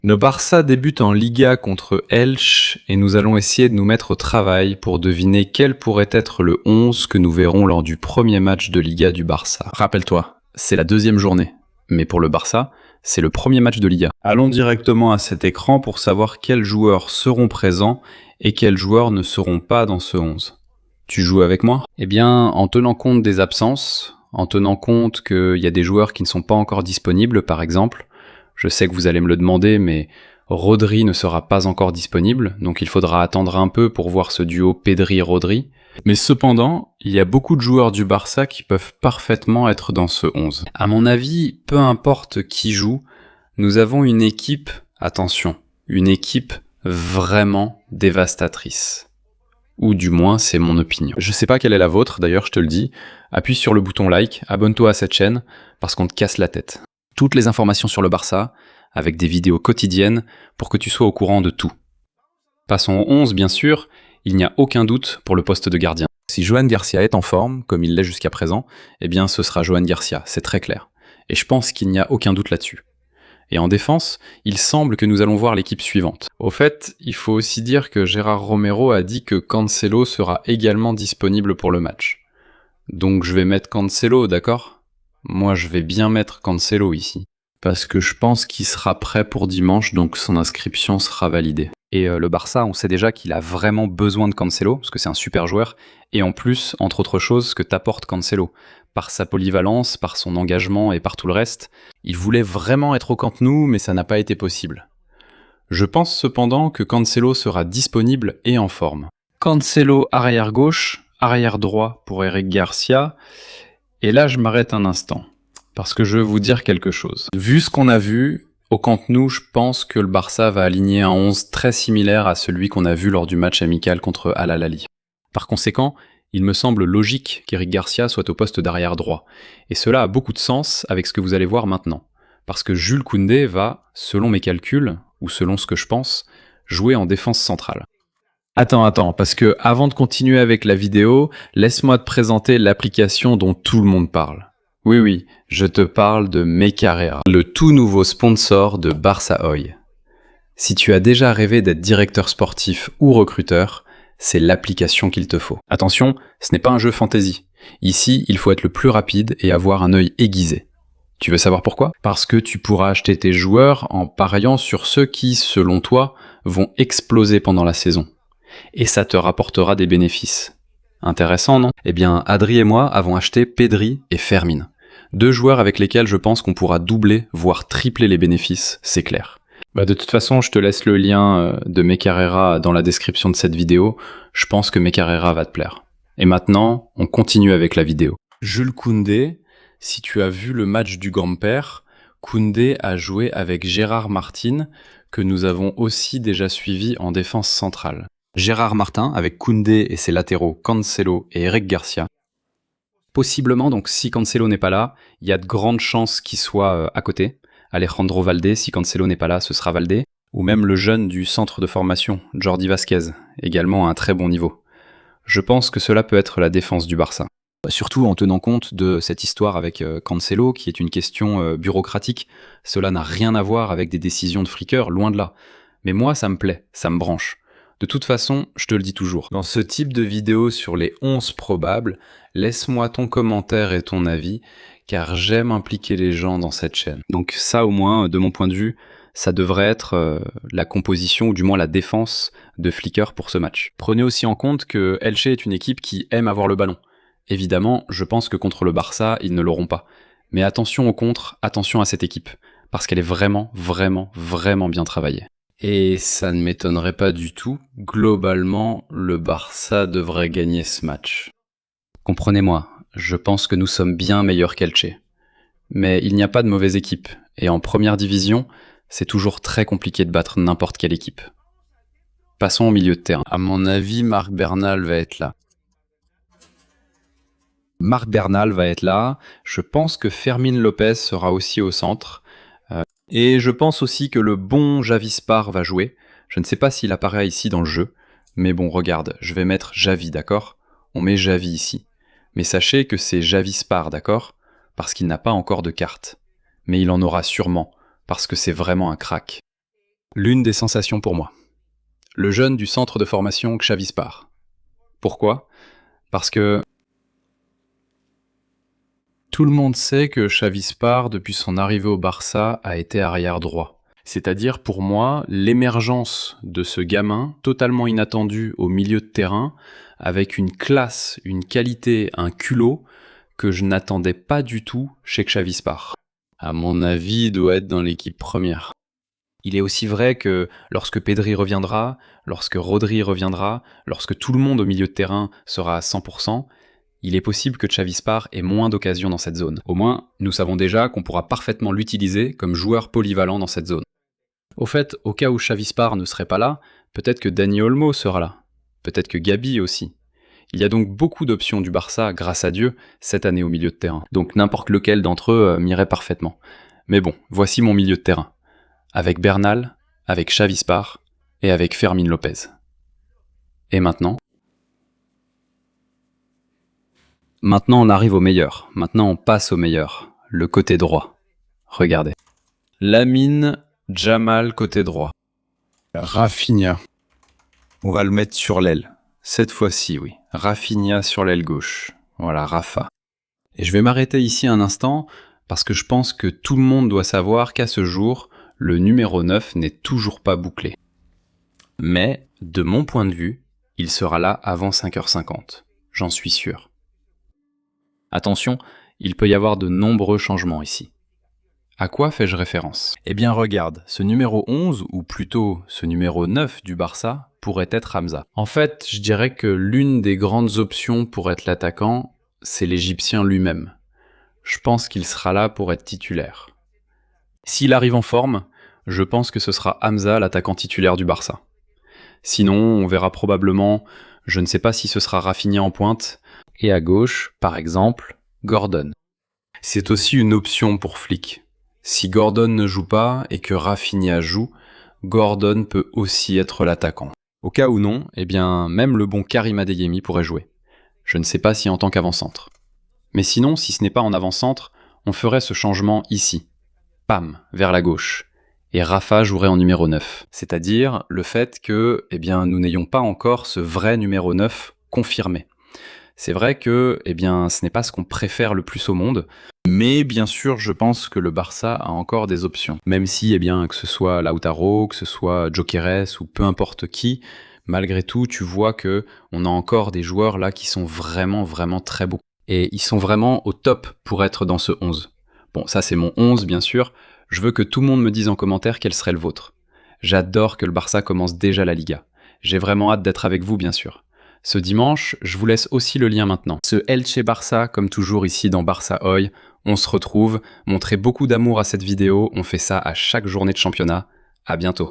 Le Barça débute en Liga contre Elche et nous allons essayer de nous mettre au travail pour deviner quel pourrait être le 11 que nous verrons lors du premier match de Liga du Barça. Rappelle-toi, c'est la deuxième journée, mais pour le Barça, c'est le premier match de Liga. Allons directement à cet écran pour savoir quels joueurs seront présents et quels joueurs ne seront pas dans ce 11. Tu joues avec moi? Eh bien, en tenant compte des absences, en tenant compte qu'il y a des joueurs qui ne sont pas encore disponibles, par exemple, je sais que vous allez me le demander, mais Rodri ne sera pas encore disponible, donc il faudra attendre un peu pour voir ce duo Pedri-Rodri. Mais cependant, il y a beaucoup de joueurs du Barça qui peuvent parfaitement être dans ce 11. À mon avis, peu importe qui joue, nous avons une équipe, attention, une équipe vraiment dévastatrice. Ou du moins, c'est mon opinion. Je sais pas quelle est la vôtre, d'ailleurs je te le dis. Appuie sur le bouton like, abonne-toi à cette chaîne, parce qu'on te casse la tête. Toutes les informations sur le Barça, avec des vidéos quotidiennes, pour que tu sois au courant de tout. Passons au 11, bien sûr, il n'y a aucun doute pour le poste de gardien. Si Joan Garcia est en forme, comme il l'est jusqu'à présent, eh bien ce sera Joan Garcia, c'est très clair. Et je pense qu'il n'y a aucun doute là-dessus. Et en défense, il semble que nous allons voir l'équipe suivante. Au fait, il faut aussi dire que Gérard Romero a dit que Cancelo sera également disponible pour le match. Donc je vais mettre Cancelo, d'accord ? Moi je vais bien mettre Cancelo ici. Parce que je pense qu'il sera prêt pour dimanche, donc son inscription sera validée. Et le Barça, on sait déjà qu'il a vraiment besoin de Cancelo, parce que c'est un super joueur, et en plus, entre autres choses, ce que t'apporte Cancelo, par sa polyvalence, par son engagement et par tout le reste. Il voulait vraiment être au Camp Nou, mais ça n'a pas été possible. Je pense cependant que Cancelo sera disponible et en forme. Cancelo arrière gauche, arrière droit pour Eric Garcia, et là je m'arrête un instant, parce que je veux vous dire quelque chose. Vu ce qu'on a vu, au Camp Nou, je pense que le Barça va aligner un 11 très similaire à celui qu'on a vu lors du match amical contre Al Ahly. Par conséquent, il me semble logique qu'Eric Garcia soit au poste d'arrière droit. Et cela a beaucoup de sens avec ce que vous allez voir maintenant. Parce que Jules Koundé va, selon mes calculs, ou selon ce que je pense, jouer en défense centrale. Attends, parce que avant de continuer avec la vidéo, laisse-moi te présenter l'application dont tout le monde parle. Oui, je te parle de Mecarrera, le tout nouveau sponsor de Barça Oil. Si tu as déjà rêvé d'être directeur sportif ou recruteur, c'est l'application qu'il te faut. Attention, ce n'est pas un jeu fantasy. Ici, il faut être le plus rapide et avoir un œil aiguisé. Tu veux savoir pourquoi? Parce que tu pourras acheter tes joueurs en pariant sur ceux qui, selon toi, vont exploser pendant la saison. Et ça te rapportera des bénéfices. Intéressant, non? Eh bien, Adri et moi avons acheté Pedri et Fermin. 2 joueurs avec lesquels je pense qu'on pourra doubler, voire tripler les bénéfices, c'est clair. De toute façon, je te laisse le lien de Mecarrera dans la description de cette vidéo. Je pense que Mecarrera va te plaire. Et maintenant, on continue avec la vidéo. Jules Koundé, si tu as vu le match du grand-père, Koundé a joué avec Gérard Martin, que nous avons aussi déjà suivi en défense centrale. Gérard Martin avec Koundé et ses latéraux Cancelo et Eric Garcia. Possiblement, donc si Cancelo n'est pas là, il y a de grandes chances qu'il soit à côté. Alejandro Valde, si Cancelo n'est pas là, ce sera Valde. Ou même le jeune du centre de formation, Jordi Vasquez, également à un très bon niveau. Je pense que cela peut être la défense du Barça. Surtout en tenant compte de cette histoire avec Cancelo, qui est une question bureaucratique. Cela n'a rien à voir avec des décisions de friqueur, loin de là. Mais moi, ça me plaît, ça me branche. De toute façon, je te le dis toujours, dans ce type de vidéo sur les 11 probables, laisse-moi ton commentaire et ton avis, car j'aime impliquer les gens dans cette chaîne. Donc ça au moins, de mon point de vue, ça devrait être la composition, ou du moins la défense de Flickr pour ce match. Prenez aussi en compte que Elche est une équipe qui aime avoir le ballon. Évidemment, je pense que contre le Barça, ils ne l'auront pas. Mais attention au contre, attention à cette équipe, parce qu'elle est vraiment bien travaillée. Et ça ne m'étonnerait pas du tout, globalement, le Barça devrait gagner ce match. Comprenez-moi, je pense que nous sommes bien meilleurs qu'Elche. Mais il n'y a pas de mauvaise équipe, et en première division, c'est toujours très compliqué de battre n'importe quelle équipe. Passons au milieu de terrain. À mon avis, Marc Bernal va être là. Je pense que Fermin Lopez sera aussi au centre. Et je pense aussi que le bon Javi Spar va jouer. Je ne sais pas s'il apparaît ici dans le jeu, mais bon, regarde, je vais mettre Javi, d'accord? On met Javi ici. Mais sachez que c'est Javi Spar, d'accord? Parce qu'il n'a pas encore de carte. Mais il en aura sûrement, parce que c'est vraiment un crack. L'une des sensations pour moi. Le jeune du centre de formation Xavi Spar. Pourquoi? Parce que tout le monde sait que Xavi Spar, depuis son arrivée au Barça, a été arrière droit. C'est-à-dire, pour moi, l'émergence de ce gamin, totalement inattendu au milieu de terrain, avec une classe, une qualité, un culot, que je n'attendais pas du tout chez Xavi Spar. À mon avis, il doit être dans l'équipe première. Il est aussi vrai que lorsque Pedri reviendra, lorsque Rodri reviendra, lorsque tout le monde au milieu de terrain sera à 100%, il est possible que Xavi Spar ait moins d'occasions dans cette zone. Au moins, nous savons déjà qu'on pourra parfaitement l'utiliser comme joueur polyvalent dans cette zone. Au fait, au cas où Xavi Spar ne serait pas là, peut-être que Dani Olmo sera là. Peut-être que Gabi aussi. Il y a donc beaucoup d'options du Barça, grâce à Dieu, cette année au milieu de terrain. Donc n'importe lequel d'entre eux m'irait parfaitement. Mais bon, voici mon milieu de terrain. Avec Bernal, avec Xavi Spar et avec Fermin Lopez. Et maintenant? Maintenant on arrive au meilleur. Maintenant on passe au meilleur. Le côté droit. Regardez. Lamine Jamal côté droit. Rafinha. On va le mettre sur l'aile. Cette fois-ci, oui. Rafinha sur l'aile gauche. Voilà, Rafa. Et je vais m'arrêter ici un instant parce que je pense que tout le monde doit savoir qu'à ce jour, le numéro 9 n'est toujours pas bouclé. Mais, de mon point de vue, il sera là avant 5h50. J'en suis sûr. Attention, il peut y avoir de nombreux changements ici. À quoi fais-je référence? Eh bien regarde, ce numéro 11, ou plutôt ce numéro 9 du Barça, pourrait être Hamza. En fait, je dirais que l'une des grandes options pour être l'attaquant, c'est l'Égyptien lui-même. Je pense qu'il sera là pour être titulaire. S'il arrive en forme, je pense que ce sera Hamza l'attaquant titulaire du Barça. Sinon, on verra probablement, je ne sais pas si ce sera Rafinha en pointe, et à gauche, par exemple, Gordon. C'est aussi une option pour Flick. Si Gordon ne joue pas et que Rafinha joue, Gordon peut aussi être l'attaquant. Au cas où non, eh bien, même le bon Karim Adeyemi pourrait jouer. Je ne sais pas si en tant qu'avant-centre. Mais sinon, si ce n'est pas en avant-centre, on ferait ce changement ici. Pam, vers la gauche. Et Rafa jouerait en numéro 9. C'est-à-dire le fait que, eh bien, nous n'ayons pas encore ce vrai numéro 9 confirmé. C'est vrai que, eh bien, ce n'est pas ce qu'on préfère le plus au monde, mais bien sûr, je pense que le Barça a encore des options. Même si, eh bien, que ce soit Lautaro, que ce soit Gyökeres ou peu importe qui, malgré tout, tu vois que on a encore des joueurs là qui sont vraiment, vraiment très beaux. Et ils sont vraiment au top pour être dans ce 11. Bon, ça c'est mon 11, bien sûr. Je veux que tout le monde me dise en commentaire quel serait le vôtre. J'adore que le Barça commence déjà la Liga. J'ai vraiment hâte d'être avec vous, bien sûr. Ce dimanche, je vous laisse aussi le lien maintenant. Ce Elche Barça, comme toujours ici dans Barça Hoy, on se retrouve. Montrez beaucoup d'amour à cette vidéo, on fait ça à chaque journée de championnat. À bientôt.